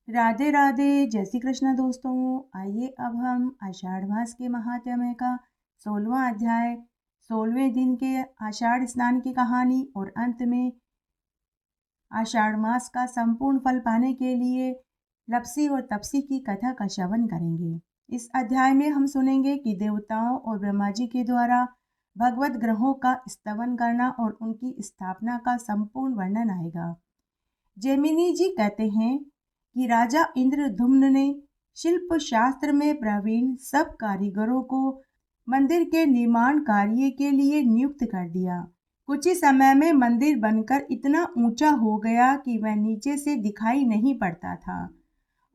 राधे राधे, जय श्री कृष्ण दोस्तों। आइए अब हम आषाढ़ मास के महात्म्य का 16वां अध्याय 16वें दिन के आषाढ़ स्नान की कहानी और अंत में आषाढ़ मास का संपूर्ण फल पाने के लिए लपसी और तपसी की कथा का श्रवण करेंगे। इस अध्याय में हम सुनेंगे कि देवताओं और ब्रह्मा जी के द्वारा भगवत ग्रहों का स्तवन करना और उनकी स्थापना का संपूर्ण वर्णन आएगा। जैमिनी जी कहते हैं कि राजा इंद्रद्युम्न ने शिल्प शास्त्र में प्रवीण सब कारीगरों को मंदिर के निर्माण कार्य के लिए नियुक्त कर दिया। कुछ ही समय में मंदिर बनकर इतना ऊंचा हो गया कि वह नीचे से दिखाई नहीं पड़ता था।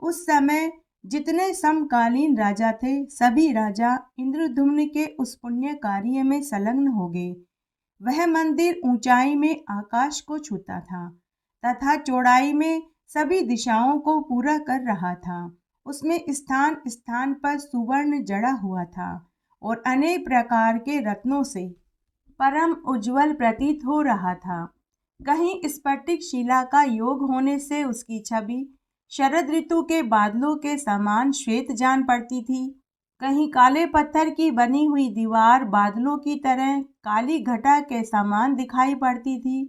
उस समय जितने समकालीन राजा थे, सभी राजा इंद्रद्युम्न के उस पुण्य कार्य में संलग्न हो गए। वह मंदिर ऊंचाई में आकाश को छूता था तथा चौड़ाई में सभी दिशाओं को पूरा कर रहा था। उसमें स्थान स्थान पर सुवर्ण जड़ा हुआ था और अनेक प्रकार के रत्नों से परम उज्जवल प्रतीत हो रहा था। कहीं स्फटिक शिला का योग होने से उसकी छवि शरद ऋतु के बादलों के समान श्वेत जान पड़ती थी। कहीं काले पत्थर की बनी हुई दीवार बादलों की तरह काली घटा के समान दिखाई पड़ती थी।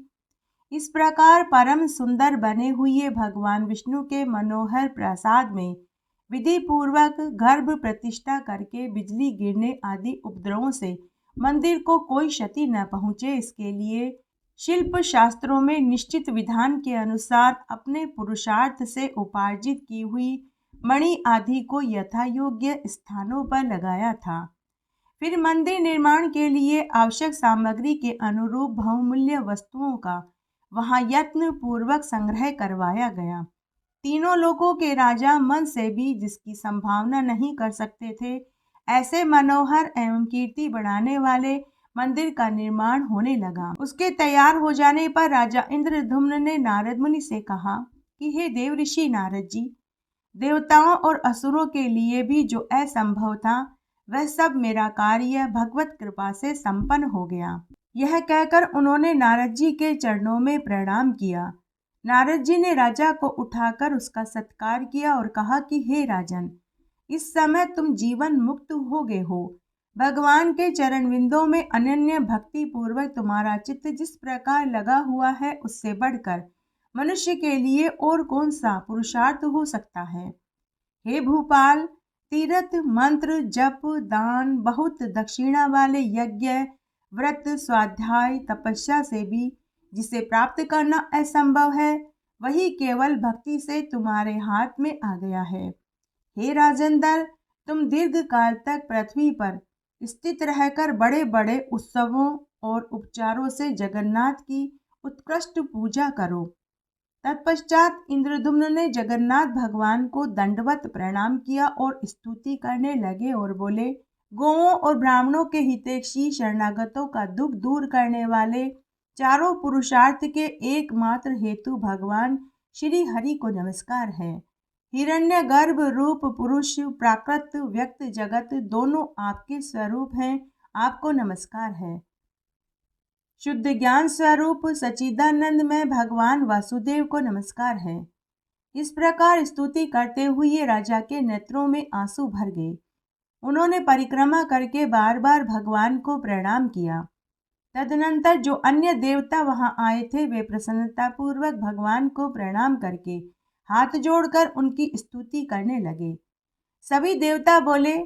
इस प्रकार परम सुंदर बने हुए भगवान विष्णु के मनोहर प्रसाद में विधि पूर्वक गर्भ प्रतिष्ठा करके बिजली गिरने आदि उपद्रवों से मंदिर को कोई क्षति न पहुँचे, इसके लिए शिल्प शास्त्रों में निश्चित विधान के अनुसार अपने पुरुषार्थ से उपार्जित की हुई मणि आदि को यथा योग्य स्थानों पर लगाया था। फिर मंदिर निर्माण के लिए आवश्यक सामग्री के अनुरूप बहुमूल्य वस्तुओं का वहां यत्न पूर्वक संग्रह करवाया गया। तीनों लोगों के राजा मन से भी जिसकी संभावना नहीं कर सकते थे, ऐसे मनोहर एवं कीर्ति बढ़ाने वाले मंदिर का निर्माण होने लगा। उसके तैयार हो जाने पर राजा इंद्रद्युम्न ने नारद मुनि से कहा कि हे देव ऋषि नारद जी, देवताओं और असुरों के लिए भी जो असंभव था वह सब मेरा कार्य भगवत कृपा से संपन्न हो गया। यह कहकर उन्होंने नारद जी के चरणों में प्रणाम किया। नारद जी ने राजा को उठाकर उसका सत्कार किया और कहा कि हे राजन, इस समय तुम जीवन मुक्त हो गए हो। भगवान के चरण विंदों में अनन्य भक्ति पूर्वक तुम्हारा चित्त जिस प्रकार लगा हुआ है, उससे बढ़कर मनुष्य के लिए और कौन सा पुरुषार्थ हो सकता है। हे भूपाल, तीर्थ मंत्र जप दान बहुत दक्षिणा वाले यज्ञ व्रत स्वाध्याय तपस्या से भी जिसे प्राप्त करना असंभव है, वही केवल भक्ति से तुम्हारे हाथ में आ गया है। हे राजेंद्र, तुम दीर्घ काल तक पृथ्वी पर स्थित रहकर बड़े बड़े उत्सवों और उपचारों से जगन्नाथ की उत्कृष्ट पूजा करो। तत्पश्चात इंद्रद्युम्न ने जगन्नाथ भगवान को दंडवत प्रणाम किया और स्तुति करने लगे और बोले, गौओं और ब्राह्मणों के हितैषी शरणागतों का दुख दूर करने वाले चारों पुरुषार्थ के एकमात्र हेतु भगवान श्री हरि को नमस्कार है। हिरण्यगर्भ रूप पुरुष प्राकृत व्यक्त जगत दोनों आपके स्वरूप हैं, आपको नमस्कार है। शुद्ध ज्ञान स्वरूप सच्चिदानंद में भगवान वासुदेव को नमस्कार है। इस प्रकार स्तुति करते हुए राजा के नेत्रों में आंसू भर गए। उन्होंने परिक्रमा करके बार बार भगवान को प्रणाम किया। तदनंतर जो अन्य देवता वहां आए थे, वे प्रसन्नता पूर्वक भगवान को प्रणाम करके हाथ जोड़कर उनकी स्तुति करने लगे। सभी देवता बोले,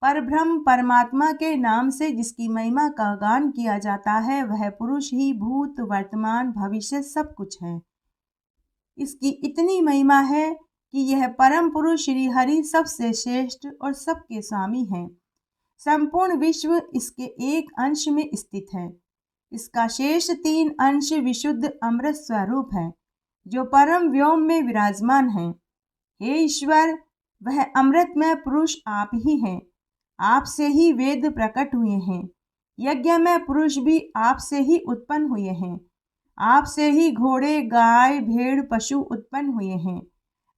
परब्रह्म परमात्मा के नाम से जिसकी महिमा का गान किया जाता है, वह पुरुष ही भूत वर्तमान भविष्य सब कुछ है। इसकी इतनी महिमा है कि यह परम पुरुष श्री हरि सबसे श्रेष्ठ और सबके स्वामी हैं। संपूर्ण विश्व इसके एक अंश में स्थित है। इसका शेष 3 अंश विशुद्ध अमृत स्वरूप है, जो परम व्योम में विराजमान है। हे ईश्वर, वह अमृतमय पुरुष आप ही हैं। आपसे ही वेद प्रकट हुए हैं। यज्ञ में पुरुष भी आपसे ही उत्पन्न हुए हैं। आपसे ही घोड़े गाय भेड़ पशु उत्पन्न हुए हैं।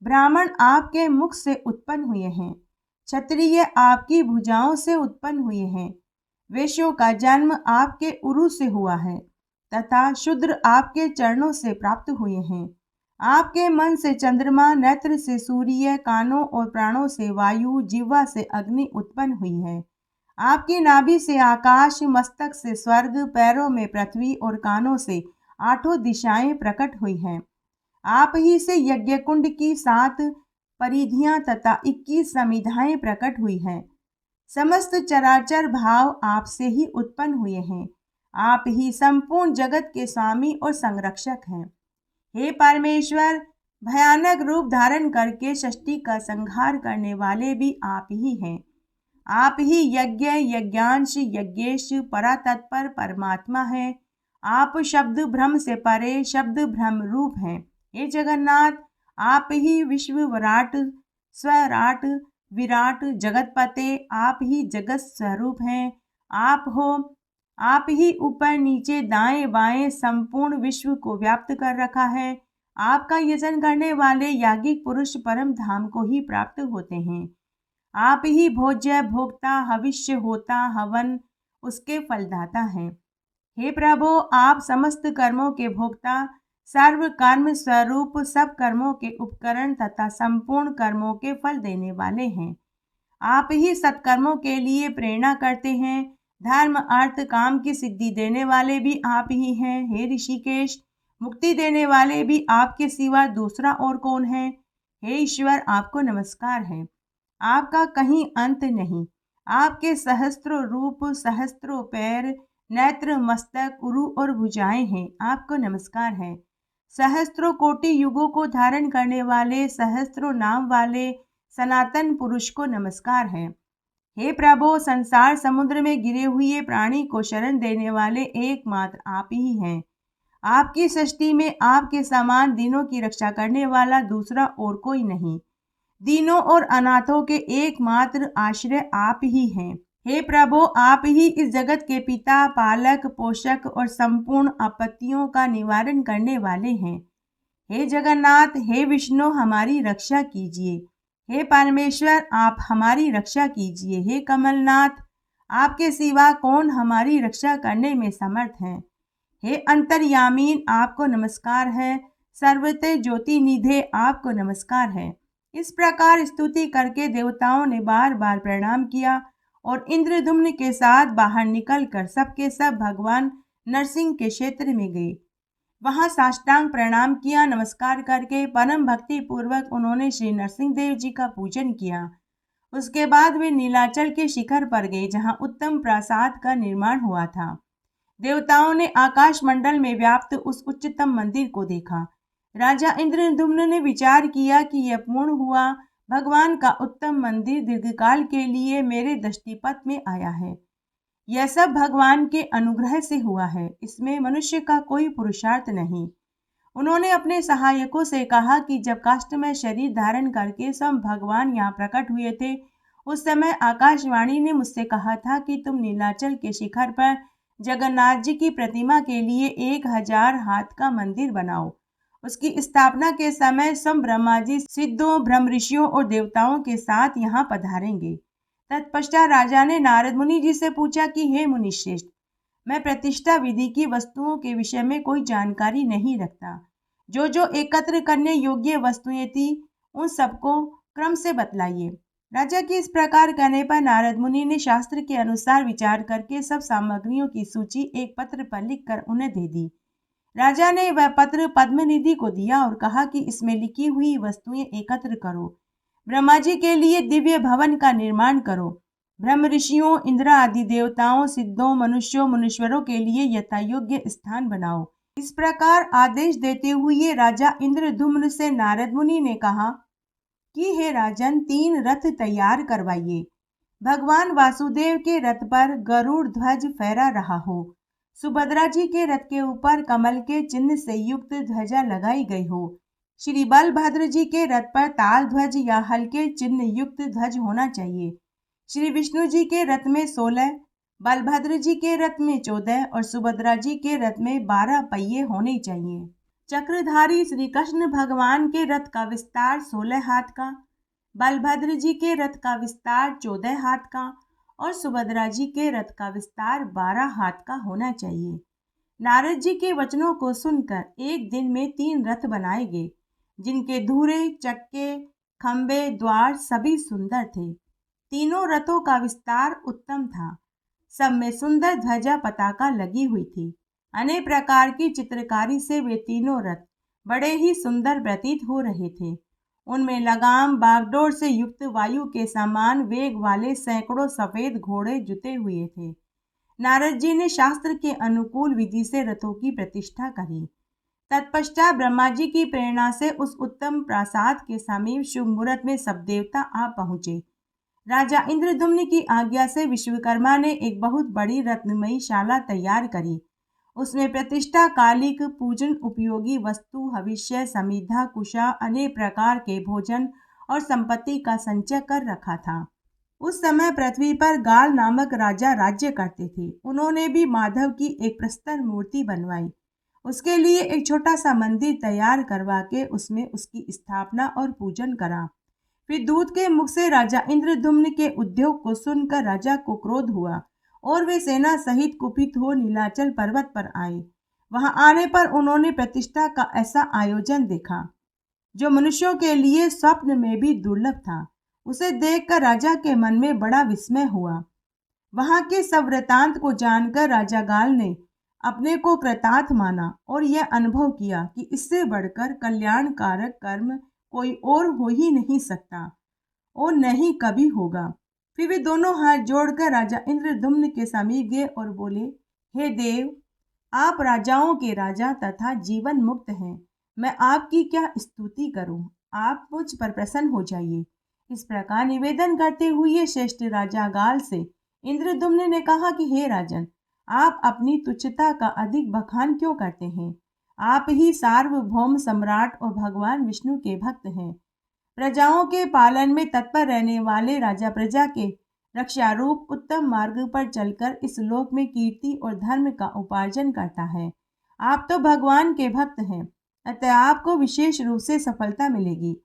ब्राह्मण आपके मुख से उत्पन्न हुए हैं। क्षत्रिय आपकी भुजाओं से उत्पन्न हुए हैं। वैश्यों का जन्म आपके उरु से हुआ है तथा शूद्र आपके चरणों से प्राप्त हुए हैं। आपके मन से चंद्रमा, नेत्र से सूर्य, कानों और प्राणों से वायु, जिह्वा से अग्नि उत्पन्न हुई है। आपकी नाभि से आकाश, मस्तक से स्वर्ग, पैरों में पृथ्वी और कानों से आठों दिशाएं प्रकट हुई हैं। आप ही से यज्ञ कुंड की 7 परिधियां तथा 21 समिधाएं प्रकट हुई हैं। समस्त चराचर भाव आपसे ही उत्पन्न हुए हैं। आप ही संपूर्ण जगत के स्वामी और संरक्षक हैं। हे परमेश्वर, भयानक रूप धारण करके सृष्टि का संहार करने वाले भी आप ही हैं। आप ही यज्ञ, यज्ञांश, यज्ञेश, परातत्पर परमात्मा है। आप शब्द भ्रम से परे शब्द भ्रम रूप हैं। हे जगन्नाथ, आप ही विश्व विराट, स्वराट, विराट, जगतपते, आप ही जगत स्वरूप हैं। आप हो, आप ही ऊपर नीचे दाएं बाएं संपूर्ण विश्व को व्याप्त कर रखा है। आपका यजन करने वाले याज्ञिक पुरुष परम धाम को ही प्राप्त होते हैं। आप ही भोज्य, भोक्ता, हविष्य होता, हवन उसके फलदाता हैं। हे प्रभु, आप समस्त कर्मों के भोक्ता, सर्व कर्म स्वरूप, सब कर्मों के उपकरण तथा संपूर्ण कर्मों के फल देने वाले हैं। आप ही सत्कर्मों के लिए प्रेरणा करते हैं। धर्म, अर्थ, काम की सिद्धि देने वाले भी आप ही हैं। हे ऋषिकेश, मुक्ति देने वाले भी आपके सिवा दूसरा और कौन है। हे ईश्वर, आपको नमस्कार है। आपका कहीं अंत नहीं। आपके सहस्त्रों रूप, सहस्त्रों पैर, नेत्र, मस्तक, उरु और भुजाएं हैं। आपको नमस्कार है। सहस्त्रों कोटि युगों को धारण करने वाले, सहस्त्रों नाम वाले सनातन पुरुष को नमस्कार है। हे प्रभु, संसार समुद्र में गिरे हुए प्राणी को शरण देने वाले एकमात्र आप ही हैं। आपकी सृष्टि में आपके समान दीनों की रक्षा करने वाला दूसरा और कोई नहीं। दीनों और अनाथों के एकमात्र आश्रय आप ही हैं। हे प्रभु, आप ही इस जगत के पिता, पालक, पोषक और संपूर्ण आपत्तियों का निवारण करने वाले हैं। हे जगन्नाथ, हे विष्णु, हमारी रक्षा कीजिए। हे परमेश्वर, आप हमारी रक्षा कीजिए। हे कमलनाथ, आपके सिवा कौन हमारी रक्षा करने में समर्थ है। हे अंतर्यामीन, आपको नमस्कार है। सर्वत्र ज्योति निधे, आपको नमस्कार है। इस प्रकार स्तुति करके देवताओं ने बार बार प्रणाम किया और इंद्रदुम्न के साथ बाहर निकलकर सबके सब भगवान नरसिंह के क्षेत्र में गए। वहां साष्टांग प्रणाम किया। नमस्कार करके परम भक्ति पूर्वक उन्होंने श्री नरसिंह देव जी का पूजन किया। उसके बाद वे नीलाचल के शिखर पर गए, जहां उत्तम प्रासाद का निर्माण हुआ था। देवताओं ने आकाश मंडल में व्याप्त उस उच्चतम मंदिर को देखा। राजा इंद्रदुम्न ने विचार किया कि यह पूर्ण हुआ भगवान का उत्तम मंदिर दीर्घकाल के लिए मेरे दृष्टिपथ में आया है। यह सब भगवान के अनुग्रह से हुआ है। इसमें मनुष्य का कोई पुरुषार्थ नहीं। उन्होंने अपने सहायकों से कहा कि जब काष्ठमय शरीर धारण करके स्वयं भगवान यहाँ प्रकट हुए थे, उस समय आकाशवाणी ने मुझसे कहा था कि तुम नीलाचल के शिखर पर जगन्नाथ जी की प्रतिमा के लिए 1000 हाथ का मंदिर बनाओ। उसकी स्थापना के समय स्वयं ब्रह्मा जी सिद्धों, ब्रह्म ऋषियों और देवताओं के साथ यहाँ पधारेंगे। तत्पश्चात राजा ने नारद मुनि जी से पूछा कि हे मुनिश्रेष्ठ, मैं प्रतिष्ठा विधि की वस्तुओं के विषय में कोई जानकारी नहीं रखता। जो जो एकत्र करने योग्य वस्तुएं थी, उन सबको क्रम से बतलाइए। राजा के इस प्रकार कहने पर नारद मुनि ने शास्त्र के अनुसार विचार करके सब सामग्रियों की सूची एक पत्र पर लिखकर उन्हें दे दी। राजा ने वह पत्र पद्मनिधि को दिया और कहा कि इसमें लिखी हुई वस्तुएं एकत्र करो। ब्रह्मा जी के लिए दिव्य भवन का निर्माण करो। ब्रह्म ऋषियों, इंद्र आदि देवताओं, सिद्धों, मनुष्यों, मुनीश्वरों के लिए यथायोग्य स्थान बनाओ। इस प्रकार आदेश देते हुए राजा इंद्रदुम्न से नारद मुनि ने कहा कि हे राजन, 3 रथ तैयार करवाइए। भगवान वासुदेव के रथ पर गरुड़ ध्वज फहरा रहा हो। सुभद्रा जी के रथ के ऊपर कमल के चिन्ह से युक्त ध्वजा लगाई गई हो। श्री बलभद्र जी के रथ पर ताल ध्वज या हल्के चिन्ह युक्त ध्वज होना चाहिए। श्री विष्णु जी के रथ में 16, बलभद्र जी के रथ में 14 और सुभद्रा जी के रथ में 12 पहिए होने चाहिए। चक्रधारी श्री कृष्ण भगवान के रथ का विस्तार 16 हाथ का, बलभद्र जी के रथ का विस्तार 14 हाथ का और सुभद्रा जी के रथ का विस्तार 12 हाथ का होना चाहिए। नारद जी के वचनों को सुनकर एक दिन में 3 रथ बनाए गए। जिनके धुरे, चक्के, खंबे, द्वार सभी सुंदर थे। तीनों रथों का विस्तार उत्तम था। सब में सुंदर ध्वजा पताका लगी हुई थी। अनेक प्रकार की चित्रकारी से वे तीनों रथ बड़े ही सुंदर प्रतीत हो रहे थे। उनमें लगाम बागडोर से युक्त वायु के समान वेग वाले सैकड़ों सफेद घोड़े जुते हुए थे। नारद जी ने शास्त्र के अनुकूल विधि से रथों की प्रतिष्ठा करी। तत्पश्चात ब्रह्मा जी की प्रेरणा से उस उत्तम प्रासाद के समीप शुभ मुहूर्त में सब देवता आ पहुंचे। राजा इंद्रदुम्न की आज्ञा से विश्वकर्मा ने एक बहुत बड़ी रत्नमयी शाला तैयार करी। उसमें प्रतिष्ठा कालिक, पूजन उपयोगी वस्तु, हविष्य, समिधा, कुशा, अनेक प्रकार के भोजन और संपत्ति का संचय कर रखा था। उस समय पृथ्वी पर गाल नामक राजा राज्य करते थे। उन्होंने भी माधव की एक प्रस्तर मूर्ति बनवाई। उसके लिए एक छोटा सा मंदिर तैयार करवा के उसमें उसकी स्थापना और पूजन करा। फिर दूत के मुख से राजा इंद्रदुम्न के उद्योग को सुनकर राजा को क्रोध हुआ और वे सेना सहित कुपित हो नीलाचल पर्वत पर आए। वहां आने पर उन्होंने प्रतिष्ठा का ऐसा आयोजन देखा जो मनुष्यों के लिए स्वप्न में भी दुर्लभ था। उसे देखकर राजा के मन में बड़ा विस्मय हुआ। वहां के सब वृतांत को जानकर राजा गाल ने अपने को कृतार्थ माना और यह अनुभव किया कि इससे बढ़कर कल्याणकारक कर्म कोई और हो ही नहीं सकता और न ही कभी होगा। फिर वे दोनों हाथ जोड़कर राजा इंद्रदुम्न के समीप गए और बोले, हे देव, आप राजाओं के राजा तथा जीवन मुक्त हैं। मैं आपकी क्या स्तुति करूं? आप मुझ पर प्रसन्न हो जाइए। इस प्रकार निवेदन करते हुए श्रेष्ठ राजा गाल से इंद्रदुम्न ने कहा कि हे राजन, आप अपनी तुच्छता का अधिक बखान क्यों करते हैं? आप ही सार्वभौम सम्राट और भगवान विष्णु के भक्त हैं। प्रजाओं के पालन में तत्पर रहने वाले राजा प्रजा के रक्षा रूप उत्तम मार्ग पर चलकर इस लोक में कीर्ति और धर्म का उपार्जन करता है। आप तो भगवान के भक्त हैं, अतः आपको विशेष रूप से सफलता मिलेगी।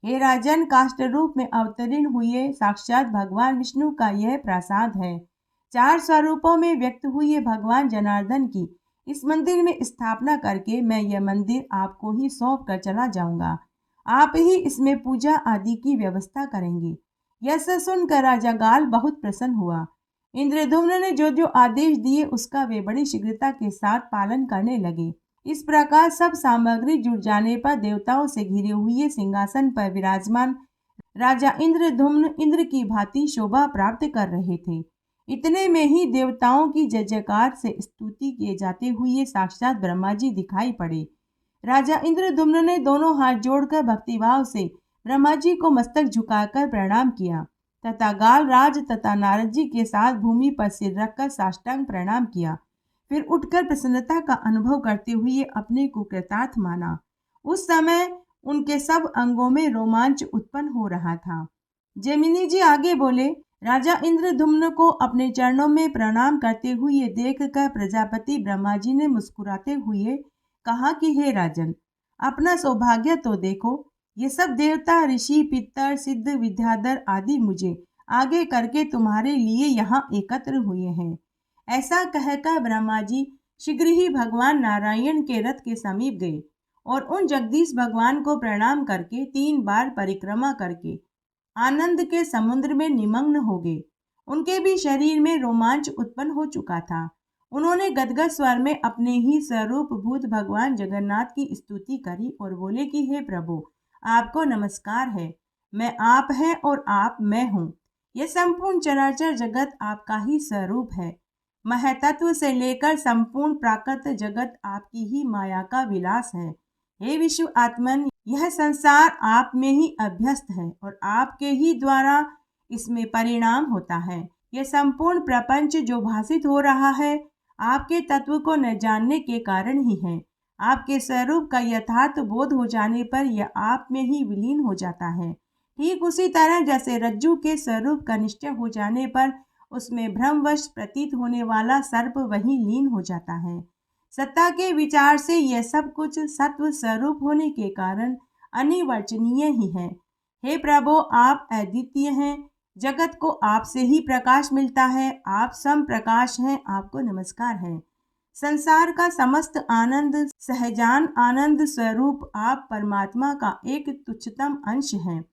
हे राजन, काष्ठ रूप में अवतीर्ण हुए साक्षात भगवान विष्णु का यह प्रासाद है। 4 स्वरूपों में व्यक्त हुए भगवान जनार्दन की इस मंदिर में स्थापना करके मैं यह मंदिर आपको ही सौंप कर चला जाऊंगा। आप ही इसमें पूजा आदि की व्यवस्था करेंगे। यह सब सुनकर राजा गाल बहुत प्रसन्न हुआ। इंद्रदुम्न ने जो जो आदेश दिए उसका वे बड़ी शीघ्रता के साथ पालन करने लगे। इस प्रकार सब सामग्री जुट जाने पर देवताओं से घिरे हुए सिंहासन पर विराजमान राजा इंद्रदुम्न इंद्र की भांति शोभा प्राप्त कर रहे थे। इतने में ही देवताओं की जय जयकार से स्तुति किए जाते हुए साक्षात ब्रह्मा जी दिखाई पड़े। राजा इंद्रदुम्न ने दोनों हाथ जोड़कर भक्तिभाव से ब्रह्मा जी को मस्तक झुकाकर प्रणाम किया तथा गाल राज तथा नारद जी के साथ भूमि पर सिर रखकर साष्टांग प्रणाम किया। फिर उठकर प्रसन्नता का अनुभव करते हुए अपने को कृतार्थ माना। उस समय उनके सब अंगों में रोमांच उत्पन्न हो रहा था। जैमिनी जी आगे बोले, राजा इंद्रदुम्न को अपने चरणों में प्रणाम करते हुए देखकर प्रजापति ब्रह्मा जी ने मुस्कुराते हुए कहा कि हे राजन, अपना सौभाग्य तो देखो। ये सब देवता, ऋषि, पितर, सिद्ध, विद्याधर आदि मुझे आगे करके तुम्हारे लिए यहाँ एकत्र हुए हैं। ऐसा कहकर ब्रह्मा जी शीघ्र ही भगवान नारायण के रथ के समीप गए और उन जगदीश भगवान को प्रणाम करके 3 बार परिक्रमा करके आनंद के समुद्र में निमग्न हो गए। उनके भी शरीर में रोमांच उत्पन्न हो चुका था। उन्होंने गदगद स्वर में अपने ही स्वरूप भूत भगवान जगन्नाथ की स्तुति करी और बोले कि हे प्रभु, आपको नमस्कार है। मैं आप है और आप मैं हूँ। यह संपूर्ण चराचर जगत आपका ही स्वरूप है। महतत्व से लेकर संपूर्ण प्राकृत जगत आपकी ही माया का विलास है। हे विश्व आत्मन, यह संसार आप में ही अभ्यस्त है और आपके ही द्वारा इसमें परिणाम होता है। यह संपूर्ण प्रपंच जो भासित हो रहा है आपके तत्व को न जानने के कारण ही है। आपके स्वरूप का यथार्थ बोध हो जाने पर यह आप में ही विलीन हो जाता है। ठीक उसी तरह जैसे रज्जु के स्वरूप का निश्चय हो जाने पर उसमें भ्रमवश प्रतीत होने वाला सर्प वहीं लीन हो जाता है। सत्ता के विचार से यह सब कुछ सत्व स्वरूप होने के कारण अनिर्वचनीय ही है। हे प्रभु, आप अद्वितीय हैं। जगत को आपसे ही प्रकाश मिलता है। आप सम प्रकाश हैं। आपको नमस्कार है। संसार का समस्त आनंद सहजान आनंद स्वरूप आप परमात्मा का एक तुच्छतम अंश हैं,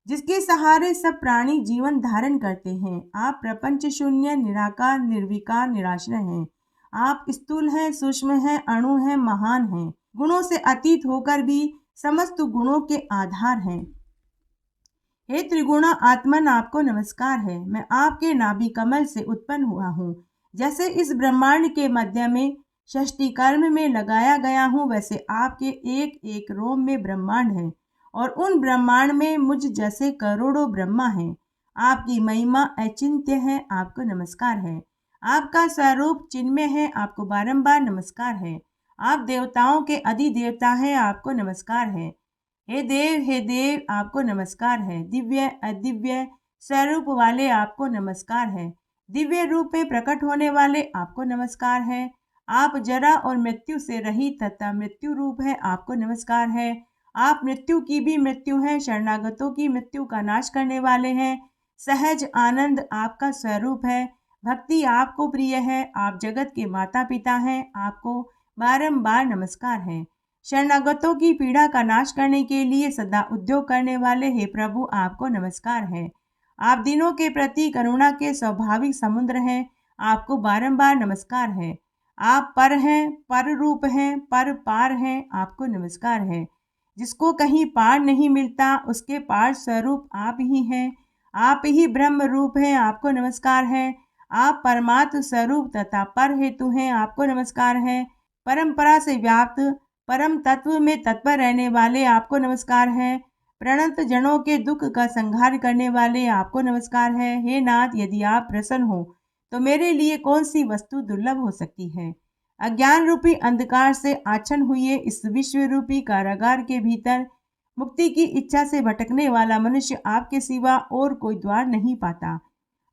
जिसके सहारे सब प्राणी जीवन धारण करते हैं। आप प्रपंच शून्य, निराकार, निर्विकार, निराश्रय हैं। आप स्थूल हैं, सूक्ष्म हैं, अणु हैं, महान हैं, गुणों से अतीत होकर भी समस्त गुणों के आधार हैं। हे त्रिगुणा आत्मन, आपको नमस्कार है। मैं आपके नाभि कमल से उत्पन्न हुआ हूँ। जैसे इस ब्रह्मांड के मध्य में षष्टि कर्म में लगाया गया हूँ, वैसे आपके एक एक रोम में ब्रह्मांड है और उन ब्रह्मांड में मुझ जैसे करोड़ों ब्रह्मा हैं। आपकी महिमा अचिंत्य है, आपको नमस्कार है। आपका स्वरूप चिन्मय है, आपको बारंबार नमस्कार है। आप देवताओं के अधिदेवता हैं, आपको नमस्कार है। हे देव, आपको नमस्कार है। दिव्य अदिव्य स्वरूप वाले आपको नमस्कार है। दिव्य रूप में प्रकट होने वाले आपको नमस्कार है। आप जरा और मृत्यु से रहित तथा मृत्यु रूप है, आपको नमस्कार है। आप मृत्यु की भी मृत्यु हैं, शरणागतों की मृत्यु का नाश करने वाले हैं। सहज आनंद आपका स्वरूप है। भक्ति आपको प्रिय है। आप जगत के माता पिता हैं, आपको बारंबार नमस्कार है। शरणागतों की पीड़ा का नाश करने के लिए सदा उद्योग करने वाले हे प्रभु, आपको नमस्कार है। आप दिनों के प्रति करुणा के स्वाभाविक समुद्र हैं, आपको बारंबार नमस्कार है। आप पर हैं, पर रूप हैं, पर पार हैं, आपको नमस्कार है। जिसको कहीं पार नहीं मिलता, उसके पार स्वरूप आप ही हैं। आप ही ब्रह्म रूप हैं, आपको नमस्कार है। आप परमात्म स्वरूप तथा पर हेतु हैं, आपको नमस्कार है। परंपरा से व्याप्त परम तत्व में तत्पर रहने वाले आपको नमस्कार है। प्रणत जनों के दुख का संहार करने वाले आपको नमस्कार है। हे नाथ, यदि आप प्रसन्न हो तो मेरे लिए कौन सी वस्तु दुर्लभ हो सकती है। अज्ञान रूपी अंधकार से आच्छन्न हुए इस विश्व रूपी कारागार के भीतर मुक्ति की इच्छा से भटकने वाला मनुष्य आपके सिवा और कोई द्वार नहीं पाता।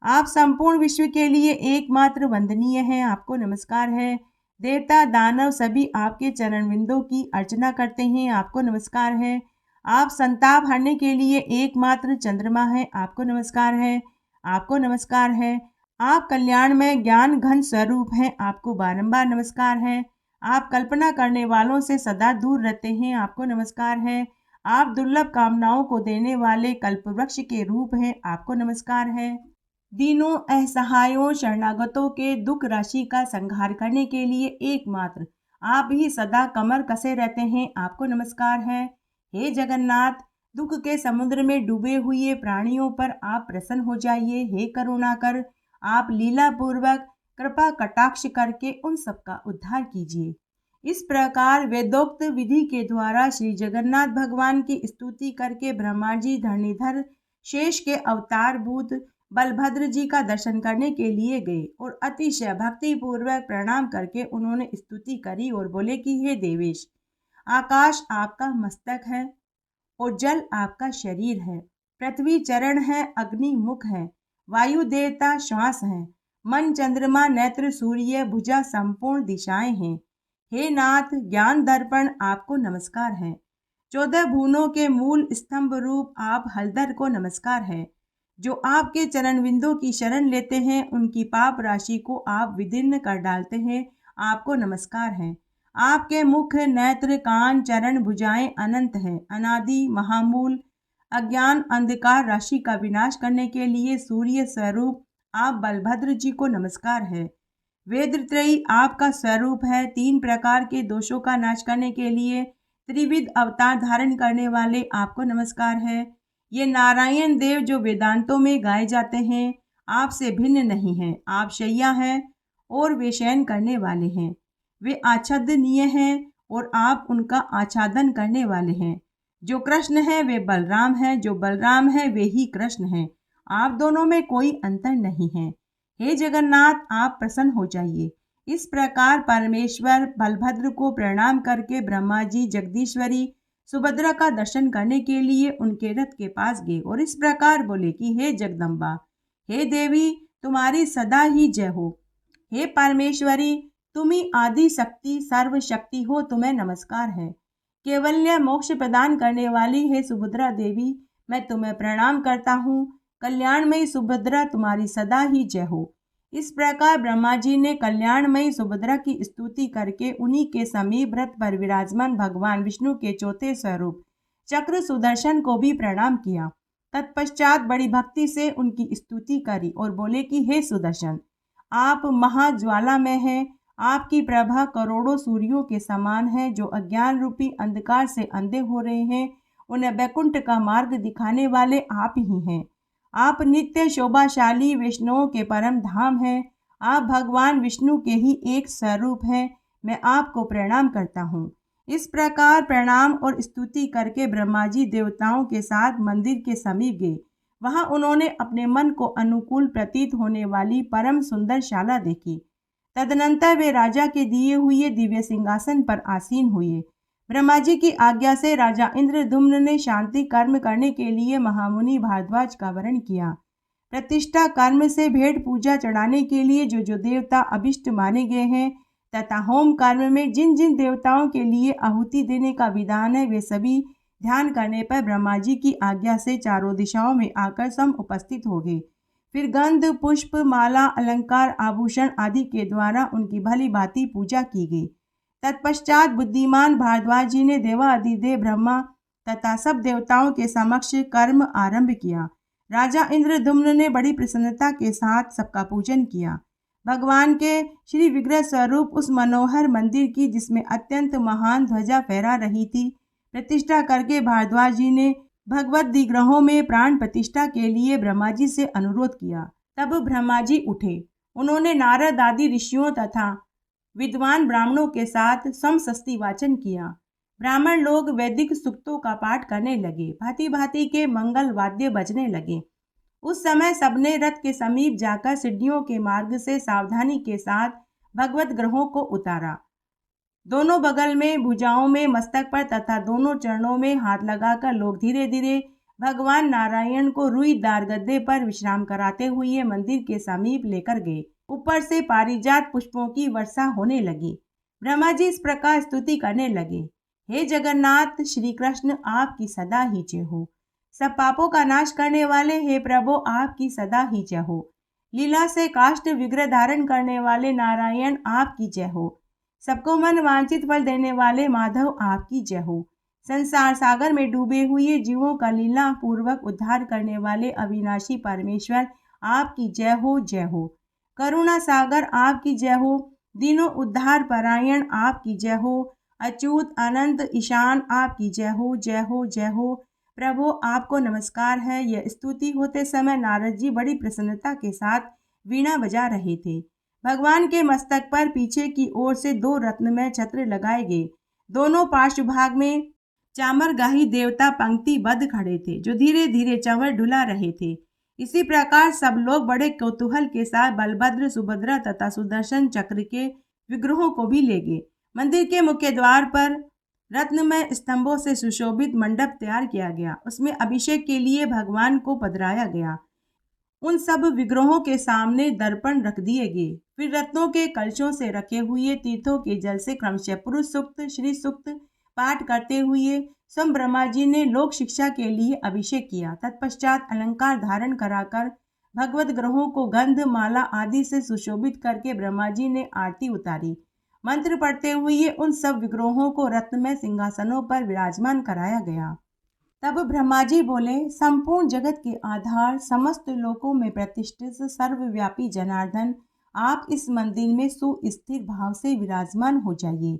आप संपूर्ण विश्व के लिए एकमात्र वंदनीय हैं, आपको नमस्कार है। देवता दानव सभी आपके चरण बिंदों की अर्चना करते हैं, आपको नमस्कार है। आप संताप हरने के लिए एकमात्र चंद्रमा है, आपको नमस्कार है। आपको नमस्कार है। आप कल्याण में ज्ञान घन स्वरूप हैं, आपको बारंबार नमस्कार है। आप कल्पना करने वालों से सदा दूर रहते हैं, आपको नमस्कार है। आप दुर्लभ कामनाओं को देने वाले कल्पवृक्ष के रूप हैं, आपको नमस्कार है। दीनों असहायों शरणागतों के दुख राशि का संहार करने के लिए एकमात्र आप ही सदा कमर कसे रहते हैं, आपको नमस्कार है। हे जगन्नाथ, दुख के समुद्र में डूबे हुए प्राणियों पर आप प्रसन्न हो जाइए। हे करुणाकर, आप लीला पूर्वक कृपा कटाक्ष करके उन सबका उद्धार कीजिए। इस प्रकार वेदोक्त विधि के द्वारा श्री जगन्नाथ भगवान की स्तुति करके ब्रह्मा जी धरणीधर शेष के अवतार भूत बलभद्र जी का दर्शन करने के लिए गए और अतिशय भक्ति पूर्वक प्रणाम करके उन्होंने स्तुति करी और बोले कि हे देवेश, आकाश आपका मस्तक है और जल आपका शरीर है, पृथ्वी चरण है, अग्नि मुख है, वायु देवता श्वास है, मन चंद्रमा नेत्र सूर्य भुजा संपूर्ण दिशाएं हैं। हे नाथ, ज्ञान दर्पण आपको नमस्कार है। 14 भुवनों के मूल स्तंभ रूप आप हलधर को नमस्कार है। जो आपके चरण बिंदों की शरण लेते हैं, उनकी पाप राशि को आप विदीर्ण कर डालते हैं, आपको नमस्कार है। आपके मुख नेत्र कान चरण भुजाएं अनंत हैं, अनादि महामूल। अज्ञान अंधकार राशि का विनाश करने के लिए सूर्य स्वरूप आप बलभद्र जी को नमस्कार है। वेदत्रयी आपका स्वरूप है। 3 प्रकार के दोषों का नाश करने के लिए त्रिविध अवतार धारण करने वाले आपको नमस्कार है। ये नारायण देव जो वेदांतों में गाए जाते हैं, आपसे भिन्न नहीं हैं। आप शैया हैं और वे शयन करने वाले हैं। वे आच्छादनीय हैं और आप उनका आच्छादन करने वाले हैं। जो कृष्ण है वे बलराम है, जो बलराम है वे ही कृष्ण हैं। आप दोनों में कोई अंतर नहीं है। हे जगन्नाथ, आप प्रसन्न हो जाइए। इस प्रकार परमेश्वर बलभद्र को प्रणाम करके ब्रह्मा जी जगदीश्वरी सुभद्रा का दर्शन करने के लिए उनके रथ के पास गए और इस प्रकार बोले कि हे जगदम्बा, हे देवी, तुम्हारी सदा ही जय हो। हे परमेश्वरी, तुम ही आदि शक्ति सर्वशक्ति हो, तुम्हें नमस्कार है। केवल्य मोक्ष प्रदान करने वाली हे सुभद्रा देवी, मैं तुम्हें प्रणाम करता हूँ। कल्याणमयी सुभद्रा, तुम्हारी सदा ही जय हो। इस प्रकार ब्रह्मा जी ने कल्याणमयी सुभद्रा की स्तुति करके उन्हीं के समीप रथ पर विराजमान भगवान विष्णु के चौथे स्वरूप चक्र सुदर्शन को भी प्रणाम किया। तत्पश्चात बड़ी भक्ति से उनकी स्तुति करी और बोले कि हे सुदर्शन, आप महाज्वाला में हैं। आपकी प्रभा करोड़ों सूर्यों के समान है। जो अज्ञान रूपी अंधकार से अंधे हो रहे हैं, उन्हें वैकुंठ का मार्ग दिखाने वाले आप ही हैं। आप नित्य शोभाशाली वैष्णवों के परम धाम हैं। आप भगवान विष्णु के ही एक स्वरूप हैं। मैं आपको प्रणाम करता हूँ। इस प्रकार प्रणाम और स्तुति करके ब्रह्मा जी देवताओं के साथ मंदिर के समीप गए। वहां उन्होंने अपने मन को अनुकूल प्रतीत होने वाली परम सुंदर शाला देखी। तदनंतर वे राजा के दिए हुए दिव्य सिंहासन पर आसीन हुए। ब्रह्मा जी की आज्ञा से राजा इंद्रद्युम्न ने शांति कर्म करने के लिए महामुनि भारद्वाज का वरण किया। प्रतिष्ठा कर्म से भेंट पूजा चढ़ाने के लिए जो जो देवता अभिष्ट माने गए हैं तथा होम कर्म में जिन जिन देवताओं के लिए आहुति देने का विधान है, वे सभी ध्यान करने पर ब्रह्मा जी की आज्ञा से चारों दिशाओं में आकर सम उपस्थित हो गए। फिर गंध पुष्प माला अलंकार आभूषण आदि के द्वारा उनकी भली भांति पूजा की गई। तत्पश्चात बुद्धिमान भारद्वाज जी ने देवाधिदेव ब्रह्मा तथा सब देवताओं के समक्ष कर्म आरंभ किया। राजा इंद्रद्युम्न ने बड़ी प्रसन्नता के साथ सबका पूजन किया। भगवान के श्री विग्रह स्वरूप उस मनोहर मंदिर की, जिसमें अत्यंत महान ध्वजा फहरा रही थी, प्रतिष्ठा करके भारद्वाज जी ने भगवत दिग्रहों में प्राण प्रतिष्ठा के लिए ब्रह्मा जी से अनुरोध किया। तब ब्रह्मा जी उठे। उन्होंने नारद आदि ऋषियों तथा विद्वान ब्राह्मणों के साथ समसस्ती वाचन किया। ब्राह्मण लोग वैदिक सूक्तों का पाठ करने लगे। भांति भांति के मंगल वाद्य बजने लगे। उस समय सबने रथ के समीप जाकर सीढ़ियों के मार्ग से सावधानी के साथ भगवत ग्रहों को उतारा। दोनों बगल में, भुजाओं में, मस्तक पर तथा दोनों चरणों में हाथ लगाकर लोग धीरे धीरे भगवान नारायण को रुईदार गद्दे पर विश्राम कराते हुए मंदिर के समीप लेकर गए। ऊपर से पारिजात पुष्पों की वर्षा होने लगी। ब्रह्मा जी इस प्रकार स्तुति करने लगे। हे जगन्नाथ श्री कृष्ण, आपकी सदा ही जय हो। सब पापों का नाश करने वाले हे प्रभु, आपकी सदा ही जय हो। लीला से काष्ठ विग्रह धारण करने वाले नारायण, आपकी जय हो। सबको मन वांछित फल देने वाले माधव, आपकी जय हो। संसार सागर में डूबे हुए जीवों का लीला पूर्वक उद्धार करने वाले अविनाशी परमेश्वर, आपकी जय हो, जय हो। करुणा सागर, आपकी जय हो। दीनों उद्धार परायण, आपकी जय हो। अच्युत अनंत ईशान, आपकी जय हो, जय हो, जय हो। प्रभु, आपको नमस्कार है। यह स्तुति होते समय नारद जी बड़ी प्रसन्नता के साथ वीणा बजा रहे थे। भगवान के मस्तक पर पीछे की ओर से 2 रत्नमय छत्र लगाए गए। दोनों पार्श्व भाग में चामरगाही देवता पंक्तिबद्ध खड़े थे, जो धीरे धीरे चंवर ढुला रहे थे। इसी प्रकार सब लोग बड़े कौतूहल के साथ बलभद्र, सुभद्रा तथा सुदर्शन चक्र के विग्रहों को भी ले गए। मंदिर के मुख्य द्वार पर रत्नमय स्तंभों से सुशोभित मंडप तैयार किया गया। उसमें अभिषेक के लिए भगवान को पधराया गया। उन सब विग्रहों के सामने दर्पण रख दिए गए। फिर रत्नों के कलशों से रखे हुए तीर्थों के जल से क्रमशः पुरुष सूक्त, श्री सूक्त पाठ करते हुए स्वयं ब्रह्मा जी ने लोक शिक्षा के लिए अभिषेक किया। तत्पश्चात अलंकार धारण कराकर भगवत ग्रहों को गंध माला आदि से सुशोभित करके ब्रह्मा जी ने आरती उतारी। मंत्र पढ़ते हुए उन सब विग्रहों को रत्नमय सिंहासनों पर विराजमान कराया गया। तब ब्रह्मा जी बोले, संपूर्ण जगत के आधार, समस्त लोकों में प्रतिष्ठित सर्वव्यापी जनार्दन, आप इस मंदिर में सुस्थिर भाव से विराजमान हो जाइए।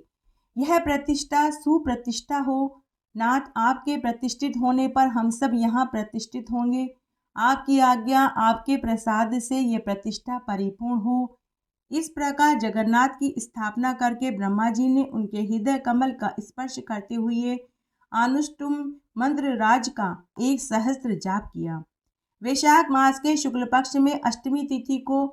यह प्रतिष्ठा सुप्रतिष्ठा हो। नाथ, आपके प्रतिष्ठित होने पर हम सब यहाँ प्रतिष्ठित होंगे। आपकी आज्ञा, आपके प्रसाद से ये प्रतिष्ठा परिपूर्ण हो। इस प्रकार जगन्नाथ की स्थापना करके ब्रह्मा जी ने उनके हृदय कमल का स्पर्श करते हुए अनुष्टुम मंत्र राज का 1 सहस्त्र जाप किया। वैशाख मास के शुक्ल पक्ष में अष्टमी तिथि को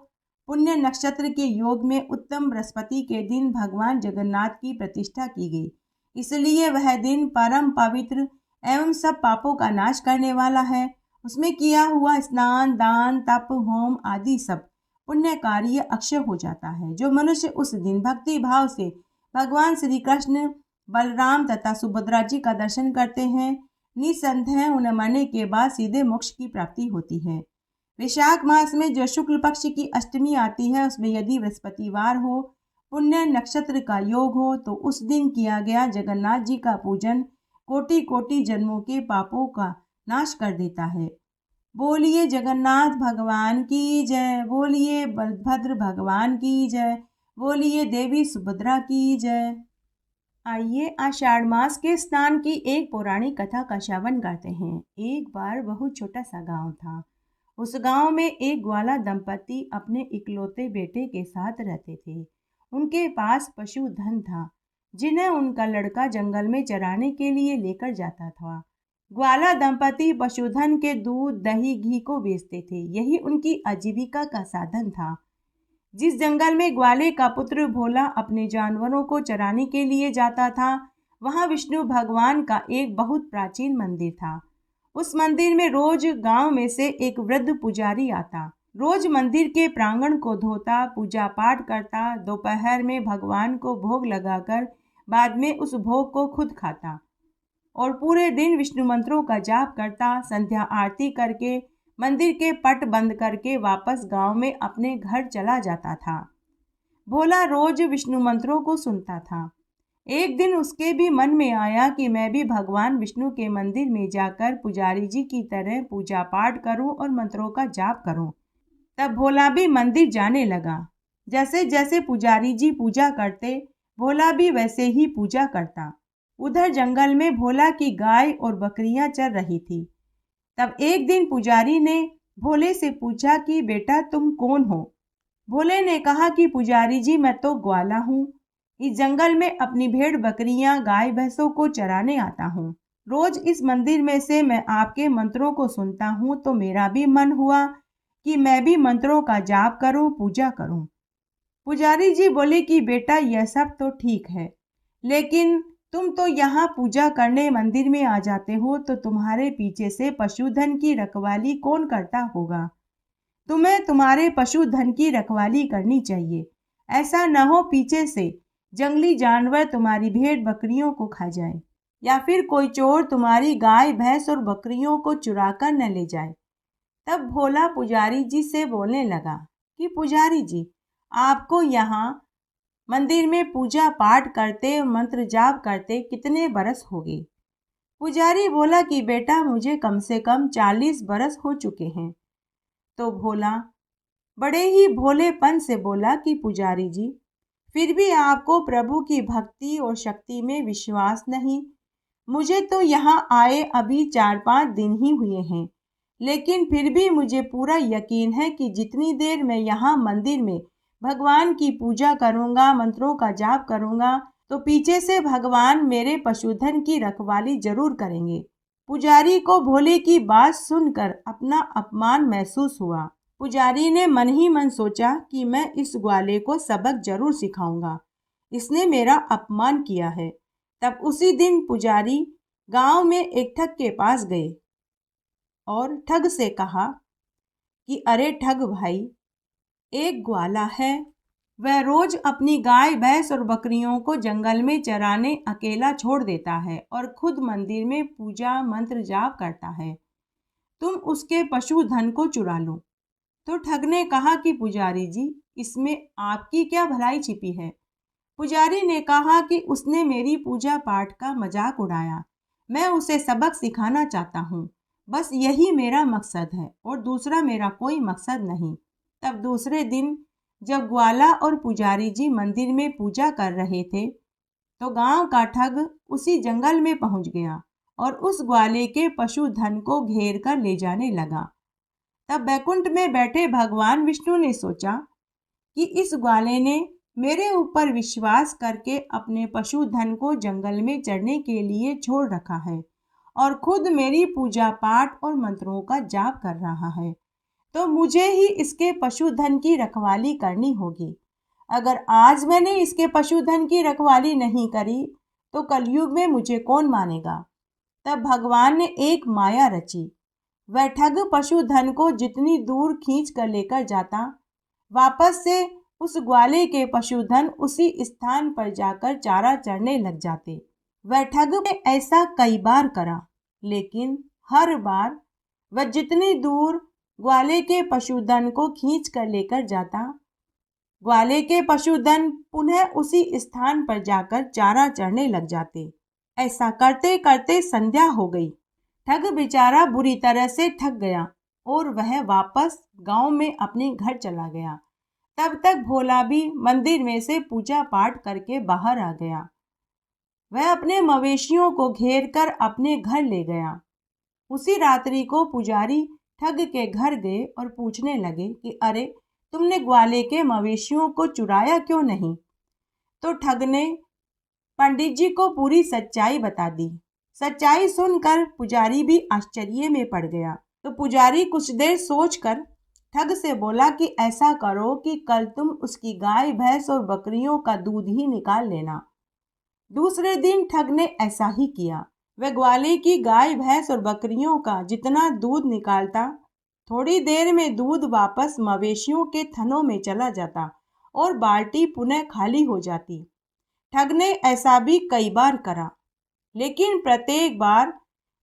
पुण्य नक्षत्र के योग में उत्तम बृहस्पति के दिन भगवान जगन्नाथ की प्रतिष्ठा की गई। इसलिए वह दिन परम पवित्र एवं सब पापों का नाश करने वाला है। उसमें किया हुआ स्नान, दान, तप, होम आदि सब पुण्य कार्य अक्षय हो जाता है। जो मनुष्य उस दिन भक्ति भाव से भगवान श्री कृष्ण, बलराम तथा सुभद्रा जी का दर्शन करते हैं, निसंदेह उन्हें मरने के बाद सीधे मोक्ष की प्राप्ति होती है। वैशाख मास में जो शुक्ल पक्ष की अष्टमी आती है उसमें यदि बृहस्पतिवार हो, पुण्य नक्षत्र का योग हो तो उस दिन किया गया जगन्नाथ जी का पूजन कोटि कोटि जन्मों के पापों का नाश कर देता है। बोलिए जगन्नाथ भगवान की जय, बोलिए बलभद्र भगवान की जय, बोलिए देवी सुभद्रा की जय। आइए आषाढ़ मास के स्नान की एक पौराणिक कथा का श्रवण करते हैं। एक बार बहुत छोटा सा गांव था। उस गांव में एक ग्वाला दंपति अपने इकलौते बेटे के साथ रहते थे। उनके पास पशुधन था जिन्हें उनका लड़का जंगल में चराने के लिए लेकर जाता था। ग्वाला दंपति पशुधन के दूध, दही, घी को बेचते थे। यही उनकी आजीविका का साधन था। जिस जंगल में ग्वाले का पुत्र भोला अपने जानवरों को चराने के लिए जाता था, वहां विष्णु भगवान का एक बहुत प्राचीन मंदिर था। उस मंदिर में रोज गांव में से एक वृद्ध पुजारी आता। रोज मंदिर के प्रांगण को धोता, पूजा पाठ करता, दोपहर में भगवान को भोग लगाकर बाद में उस भोग को खुद खाता और पूरे दिन विष्णु मंत्रों का जाप करता। संध्या आरती करके मंदिर के पट बंद करके वापस गांव में अपने घर चला जाता था। भोला रोज विष्णु मंत्रों को सुनता था। एक दिन उसके भी मन में आया कि मैं भी भगवान विष्णु के मंदिर में जाकर पुजारी जी की तरह पूजा पाठ करूं और मंत्रों का जाप करूं। तब भोला भी मंदिर जाने लगा। जैसे जैसे पुजारी जी पूजा करते, भोला भी वैसे ही पूजा करता। उधर जंगल में भोला की गाय और बकरियां चर रही थी। तब एक दिन पुजारी ने भोले से पूछा कि बेटा तुम कौन हो? भोले ने कहा कि पुजारी जी मैं तो ग्वाला हूँ। इस जंगल में अपनी भेड़ बकरियां गाय भैंसों को चराने आता हूँ। रोज इस मंदिर में से मैं आपके मंत्रों को सुनता हूँ तो मेरा भी मन हुआ कि मैं भी मंत्रों का जाप करूँ, पूजा करूँ। पुजारी जी बोले कि बेटा यह सब तो ठीक है, लेकिन तुम तो यहाँ पूजा करने मंदिर में आ जाते हो तो तुम्हारे पीछे से पशुधन की रखवाली कौन करता होगा? तुम्हें तुम्हारे पशुधन की रखवाली करनी चाहिए। ऐसा न हो पीछे से जंगली जानवर तुम्हारी भेड़ बकरियों को खा जाए या फिर कोई चोर तुम्हारी गाय भैंस और बकरियों को चुरा कर न ले जाए। तब भोला पुजारी जी से बोलने लगा कि पुजारी जी, आपको यहाँ मंदिर में पूजा पाठ करते, मंत्र जाप करते कितने बरस हो गए? पुजारी बोला कि बेटा मुझे कम से कम 40 बरस हो चुके हैं। तो भोला बड़े ही भोलेपन से बोला कि पुजारी जी, फिर भी आपको प्रभु की भक्ति और शक्ति में विश्वास नहीं। मुझे तो यहाँ आए अभी 4-5 दिन ही हुए हैं, लेकिन फिर भी मुझे पूरा यकीन है कि जितनी देर मैं यहाँ मंदिर में भगवान की पूजा करूँगा, मंत्रों का जाप करूँगा, तो पीछे से भगवान मेरे पशुधन की रखवाली जरूर करेंगे। पुजारी को भोले की बात सुनकर अपना अपमान महसूस हुआ। पुजारी ने मन ही मन सोचा कि मैं इस ग्वाले को सबक जरूर सिखाऊंगा, इसने मेरा अपमान किया है। तब उसी दिन पुजारी गांव में एक ठग के पास गए और ठग से कहा कि अरे ठग भाई, एक ग्वाला है, वह रोज अपनी गाय भैंस और बकरियों को जंगल में चराने अकेला छोड़ देता है और खुद मंदिर में पूजा मंत्र जाप करता है। तुम उसके पशुधन को चुरा लो। तो ठग ने कहा कि पुजारी जी, इसमें आपकी क्या भलाई छिपी है? पुजारी ने कहा कि उसने मेरी पूजा पाठ का मजाक उड़ाया। मैं उसे सबक सिखाना चाहता हूँ, बस यही मेरा मकसद है और दूसरा मेरा कोई मकसद नहीं। तब दूसरे दिन जब ग्वाला और पुजारी जी मंदिर में पूजा कर रहे थे तो गांव का ठग उसी जंगल में पहुंच गया और उस ग्वाले के पशुधन को घेर कर ले जाने लगा। तब बैकुंठ में बैठे भगवान विष्णु ने सोचा कि इस ग्वाले ने मेरे ऊपर विश्वास करके अपने पशुधन को जंगल में चरने के लिए छोड़ रखा है और खुद मेरी पूजा पाठ और मंत्रों का जाप कर रहा है, तो मुझे ही इसके पशुधन की रखवाली करनी होगी। अगर आज मैंने इसके पशुधन की रखवाली नहीं करी तो कलयुग में मुझे कौन मानेगा। तब भगवान ने एक माया रची। वह ठग पशुधन को जितनी दूर खींच कर लेकर जाता, वापस से उस ग्वाले के पशुधन उसी स्थान पर जाकर चारा चरने लग जाते। वह ठग ने ऐसा कई बार करा, लेकिन हर बार वह जितनी दूर ग्वाले के पशुधन को खींच कर लेकर जाता। ग्वाले के पशुधन पुनः उसी स्थान पर जाकर चारा चरने लग जाते। ऐसा करते करते संध्या हो गई। ठग बेचारा बुरी तरह से थक गया और वह वापस गांव में अपने घर चला गया। तब तक भोला भी मंदिर में से पूजा पाठ करके बाहर आ गया। वह अपने मवेशियों को घेर कर अपने घर ले गया। उसी रात्रि को पुजारी ठग के घर गए और पूछने लगे कि अरे, तुमने ग्वाले के मवेशियों को चुराया क्यों नहीं? तो ठग ने पंडित जी को पूरी सच्चाई बता दी। सच्चाई सुनकर पुजारी भी आश्चर्य में पड़ गया। तो पुजारी कुछ देर सोचकर ठग से बोला कि ऐसा करो कि कल तुम उसकी गाय भैंस और बकरियों का दूध ही निकाल लेना। दूसरे दिन ठग ने ऐसा ही किया। वह ग्वाले की गाय भैंस और बकरियों का जितना दूध निकालता, थोड़ी देर में दूध वापस मवेशियों के थनों में चला जाता और बाल्टी पुनः खाली हो जाती। ठग ने ऐसा भी कई बार करा, लेकिन प्रत्येक बार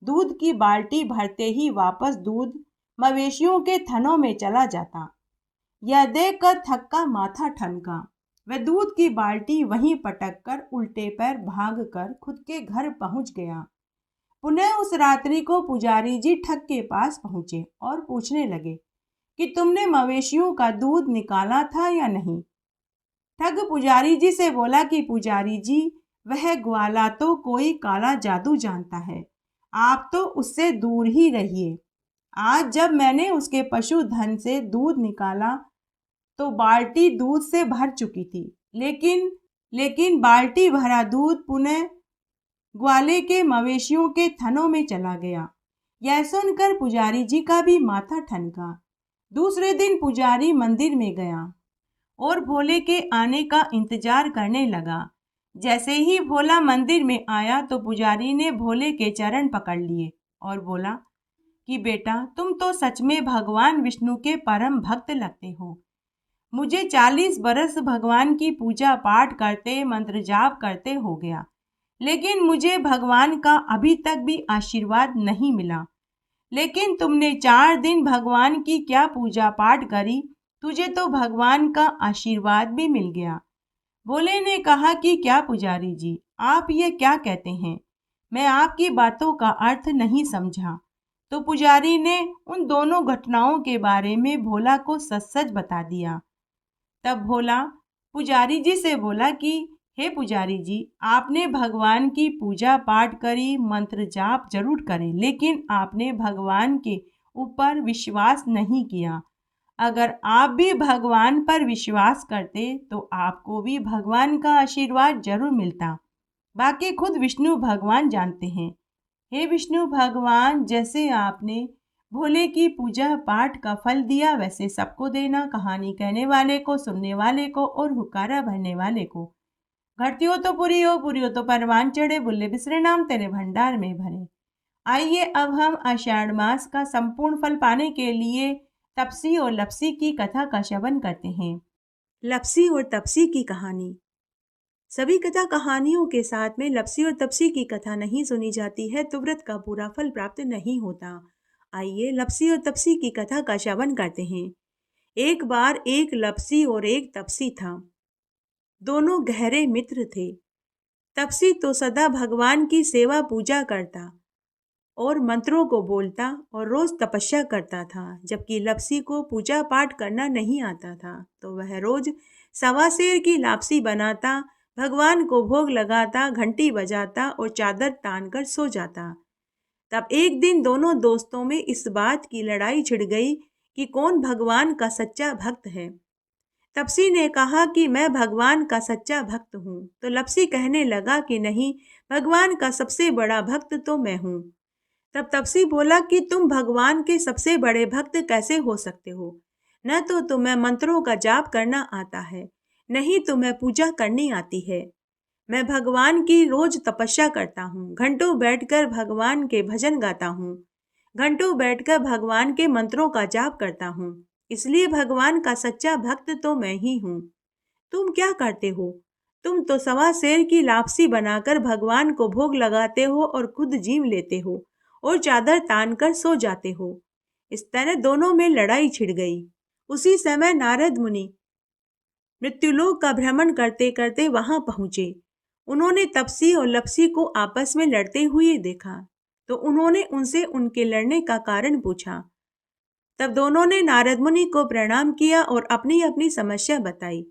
दूध की बाल्टी भरते ही वापस दूध मवेशियों के थनों में चला जाता। यह देखकर ठग का माथा ठनका। वह दूध की बाल्टी वहीं पटक कर उल्टे पैर भागकर खुद के घर पहुंच गया। पुनः उस रात्रि को पुजारी जी ठग के पास पहुंचे और पूछने लगे कि तुमने मवेशियों का दूध निकाला था या नहीं। ठग पुजारी जी से बोला कि पुजारी जी, वह ग्वाला तो कोई काला जादू जानता है, आप तो उससे दूर ही रहिए। आज जब मैंने उसके पशुधन से दूध निकाला तो बाल्टी दूध से भर चुकी थी, लेकिन बाल्टी भरा दूध पुनः ग्वाले के मवेशियों के थनों में चला गया। यह सुनकर पुजारी जी का भी माथा ठनका। दूसरे दिन पुजारी मंदिर में गया और भोले के आने का इंतजार करने लगा। जैसे ही भोला मंदिर में आया तो पुजारी ने भोले के चरण पकड़ लिए और बोला कि बेटा, तुम तो सच में भगवान विष्णु के परम भक्त लगते हो। मुझे 40 बरस भगवान की पूजा पाठ करते मंत्र जाप करते हो गया, लेकिन मुझे भगवान का अभी तक भी आशीर्वाद नहीं मिला। लेकिन तुमने 4 दिन भगवान की क्या पूजा पाठ करी, तुझे तो भगवान का आशीर्वाद भी मिल गया। भोले ने कहा कि क्या पुजारी जी, आप ये क्या कहते हैं? मैं आपकी बातों का अर्थ नहीं समझा। तो पुजारी ने उन दोनों घटनाओं के बारे में भोला को सच सच बता दिया। तब भोला पुजारी जी से बोला कि हे पुजारी जी, आपने भगवान की पूजा पाठ करी, मंत्र जाप जरूर करे, लेकिन आपने भगवान के ऊपर विश्वास नहीं किया। अगर आप भी भगवान पर विश्वास करते तो आपको भी भगवान का आशीर्वाद जरूर मिलता। बाकी खुद विष्णु भगवान जानते हैं। हे विष्णु भगवान, जैसे आपने भोले की पूजा पाठ का फल दिया, वैसे सबको देना, कहानी कहने वाले को, सुनने वाले को और हुक्कारा भरने वाले को। घटती हो तो पूरी हो तो परवान चढ़े, बुल्ले बिसरे नाम तेरे भंडार में भरे। आइए अब हम आषाढ़ मास का संपूर्ण फल पाने के लिए तपसी और लपसी की कथा का श्रवण करते हैं। लपसी और तपसी की कहानी। सभी कथा कहानियों के साथ में लपसी और तपसी की कथा नहीं सुनी जाती है तो व्रत का पूरा फल प्राप्त नहीं होता। आइए लपसी और तपसी की कथा का श्रवण करते हैं। एक बार एक लपसी और एक तपसी था। दोनों गहरे मित्र थे। तपसी तो सदा भगवान की सेवा पूजा करता और मंत्रों को बोलता और रोज तपस्या करता था, जबकि लपसी को पूजा पाठ करना नहीं आता था, तो वह रोज सवा सेर की लापसी बनाता, भगवान को भोग लगाता, घंटी बजाता और चादर तान कर सो जाता। तब एक दिन दोनों दोस्तों में इस बात की लड़ाई छिड़ गई कि कौन भगवान का सच्चा भक्त है। तपसी ने कहा कि मैं भगवान का सच्चा भक्त हूँ, तो लपसी कहने लगा कि नहीं, भगवान का सबसे बड़ा भक्त तो मैं हूँ। तब तपसी बोला कि तुम भगवान के सबसे बड़े भक्त कैसे हो सकते हो? न तो तुम्हें मंत्रों का जाप करना आता है, नहीं तुम्हें पूजा करनी आती है। मैं भगवान की रोज तपस्या करता हूँ, घंटों बैठकर भगवान के भजन गाता हूँ, घंटों बैठकर भगवान के मंत्रों का जाप करता हूँ, इसलिए भगवान का सच्चा भक्त तो मैं ही हूँ। तुम क्या करते हो? तुम तो सवा सेर की लापसी बनाकर भगवान को भोग लगाते हो और खुद जीव लेते हो और चादर तान कर सो जाते हो। इस तरह दोनों में लड़ाई छिड़ गई। उसी समय नारद मुनि मृत्युलोक का भ्रमण करते करते वहां पहुंचे। उन्होंने तपसी और लपसी को आपस में लड़ते हुए देखा, तो उन्होंने उनसे उनके लड़ने का कारण पूछा। तब दोनों ने नारद मुनि को प्रणाम किया और अपनी अपनी समस्या बताई।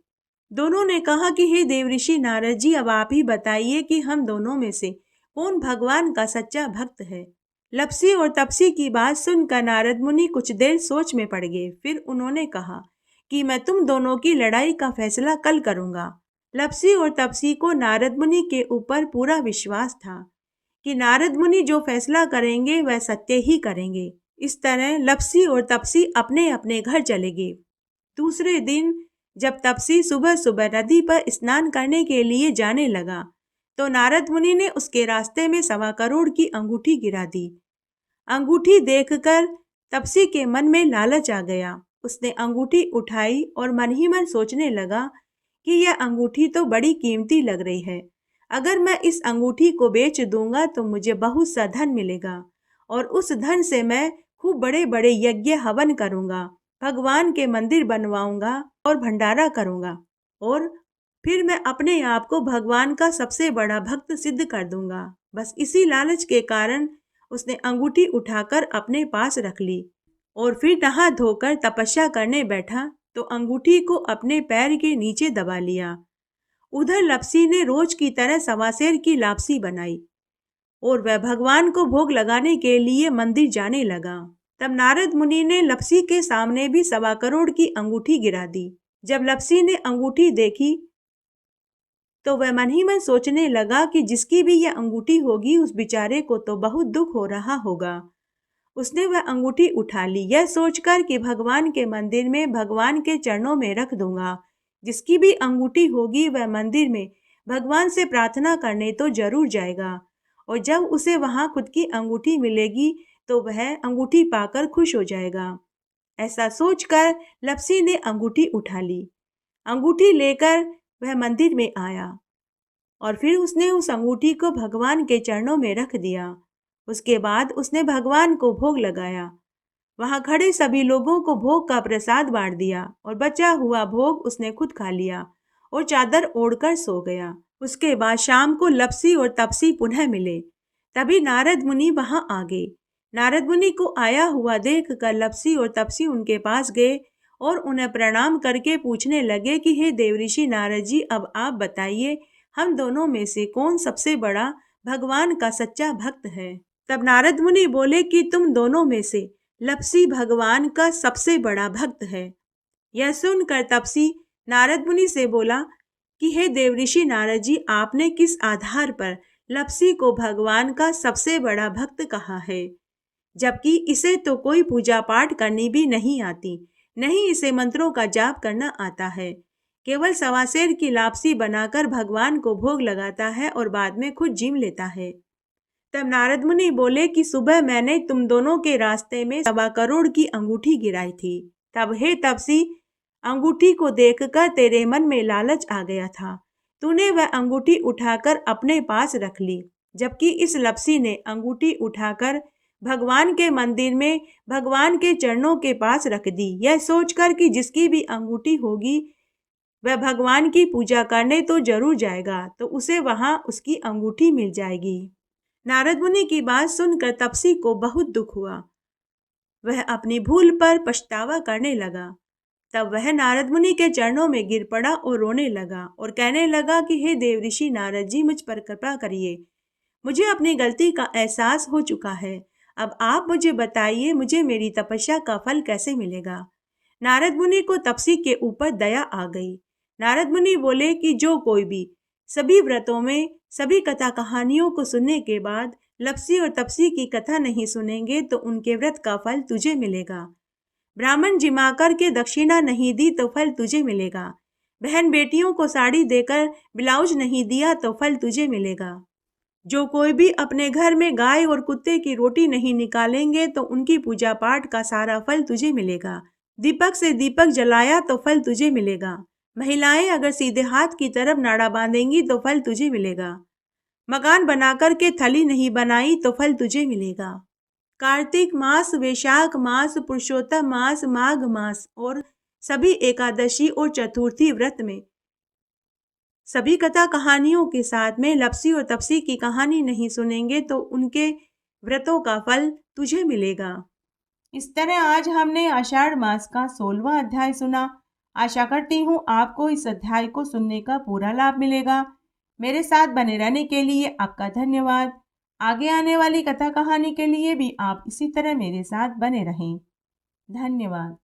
दोनों ने कहा कि हे देवऋषि नारद जी, अब आप ही बताइए कि हम दोनों में से कौन भगवान का सच्चा भक्त है। लपसी और तपसी की बात सुनकर नारद मुनि कुछ देर सोच में पड़ गए। फिर उन्होंने कहा कि मैं तुम दोनों की लड़ाई का फैसला कल करूंगा। लपसी और तपसी को नारद मुनि के ऊपर पूरा विश्वास था कि नारद मुनि जो फैसला करेंगे वह सत्य ही करेंगे। इस तरह लपसी और तपसी अपने अपने घर चले गए। दूसरे दिन जब तपसी सुबह सुबह नदी पर स्नान करने के लिए जाने लगा, तो नारद मुनि ने उसके रास्ते में 1.25 करोड़ की अंगूठी गिरा दी। अंगूठी देखकर तपसी के मन में लालच आ गया। उसने अंगूठी उठाई और मन ही मन सोचने लगा कि यह अंगूठी तो बड़ी कीमती लग रही है। अगर मैं इस अंगूठी को बेच दूंगा तो मुझे बहुत सा धन मिलेगा और उस धन से मैं खूब बड़े बड़े यज्ञ हवन करूंगा, भगवान के मंदिर बनवाऊंगा और भंडारा करूंगा और फिर मैं अपने आप को भगवान का सबसे बड़ा भक्त सिद्ध कर दूंगा। बस इसी लालच के कारण उसने अंगूठी उठाकर अपने पास रख ली और फिर नहा धोकर तपस्या करने बैठा तो अंगूठी को अपने पैर के नीचे दबा लिया। उधर लपसी ने रोज की तरह 1.25 सेर की लापसी बनाई और वह भगवान को भोग लगाने के लिए मंदिर जाने लगा। तब नारद मुनि ने लपसी के सामने भी 1.25 करोड़ की अंगूठी गिरा दी। जब लपसी ने अंगूठी देखी तो वह मन ही मन सोचने लगा कि जिसकी भी यह अंगूठी होगी उस बेचारे को तो बहुत दुख हो रहा होगा। उसने वह अंगूठी उठा ली, यह सोचकर कि भगवान के मंदिर में भगवान के चरणों में रख दूंगा। जिसकी भी अंगूठी होगी वह मंदिर में भगवान से प्रार्थना करने तो जरूर जाएगा और जब उसे वहां खुद की अंगूठी मिलेगी तो वह अंगूठी पाकर खुश हो जाएगा। ऐसा सोचकर लपसी ने अंगूठी उठा ली। अंगूठी लेकर वह मंदिर में आया और फिर उसने उस अंगूठी को भगवान के चरणों में रख दिया। उसके बाद उसने भगवान को भोग लगाया। वहां खड़े सभी लोगों को भोग का प्रसाद बांट दिया और बचा हुआ भोग उसने खुद खा लिया और चादर ओढ़कर सो गया। उसके बाद शाम को लपसी और तपसी पुनः मिले। तभी नारद मुनि वहां आ गए। नारद मुनि को आया हुआ देखकर लपसी और तपसी उनके पास गए और उन्हें प्रणाम करके पूछने लगे कि हे देवऋषि नारद जी, अब आप बताइए हम दोनों में से कौन सबसे बड़ा भगवान का सच्चा भक्त है। तब नारद मुनि बोले कि तुम दोनों में से लपसी भगवान का सबसे बड़ा भक्त है। यह सुनकर तपसी नारद मुनि से बोला कि हे देवऋषि नारद जी, आपने किस आधार पर लपसी को भगवान का सबसे बड़ा भक्त कहा है, जबकि इसे तो कोई पूजा पाठ करनी भी नहीं आती, नहीं इसे मंत्रों का जाप करना आता है, केवल 1.25 सेर की लापसी बनाकर भगवान को भोग लगाता है और बाद में खुद जिम लेता है। तब नारद मुनि बोले कि सुबह मैंने तुम दोनों के रास्ते में 1.25 करोड़ की अंगूठी गिराई थी। तब हे तपसी, अंगूठी को देखकर तेरे मन में लालच आ गया था। तूने वह अंगूठी उठाकर अपने पास रख ली, जबकि इस लपसी ने अंगूठी उठाकर भगवान के मंदिर में भगवान के चरणों के पास रख दी, यह सोचकर कि जिसकी भी अंगूठी होगी वह भगवान की पूजा करने तो जरूर जाएगा, तो उसे वहां उसकी अंगूठी मिल जाएगी। नारद मुनि की बात सुनकर तपसी को बहुत दुख हुआ। वह अपनी भूल पर पछतावा करने लगा। तब वह नारद मुनि के चरणों में गिर पड़ा और रोने लगा और कहने लगा कि हे देवऋषि नारद जी, मुझ पर कृपा करिए। मुझे अपनी गलती का एहसास हो चुका है। अब आप मुझे बताइए, मुझे मेरी तपस्या का फल कैसे मिलेगा। नारद मुनि को तपसी के ऊपर दया आ गई। नारद मुनि बोले कि जो कोई भी सभी व्रतों में सभी कथा कहानियों को सुनने के बाद लपसी और तपसी की कथा नहीं सुनेंगे तो उनके व्रत का फल तुझे मिलेगा। ब्राह्मण जिमा कर के दक्षिणा नहीं दी तो फल तुझे मिलेगा। बहन बेटियों को साड़ी देकर ब्लाउज नहीं दिया तो फल तुझे मिलेगा। जो कोई भी अपने घर में गाय और कुत्ते की रोटी नहीं निकालेंगे तो उनकी पूजा पाठ का सारा फल तुझे मिलेगा। दीपक से दीपक जलाया तो फल तुझे मिलेगा। महिलाएं अगर सीधे हाथ की तरफ नाड़ा बांधेंगी तो फल तुझे मिलेगा। मकान बनाकर के थली नहीं बनाई तो फल तुझे मिलेगा। कार्तिक मास, वैशाख मास, पुरुषोत्तम मास, माघ मास और सभी एकादशी और चतुर्थी व्रत में सभी कथा कहानियों के साथ में लपसी और तपसी की कहानी नहीं सुनेंगे तो उनके व्रतों का फल तुझे मिलेगा। इस तरह आज हमने आषाढ़ मास का 16वां अध्याय सुना। आशा करती हूँ आपको इस अध्याय को सुनने का पूरा लाभ मिलेगा। मेरे साथ बने रहने के लिए आपका धन्यवाद। आगे आने वाली कथा कहानी के लिए भी आप इसी तरह मेरे साथ बने रहें। धन्यवाद।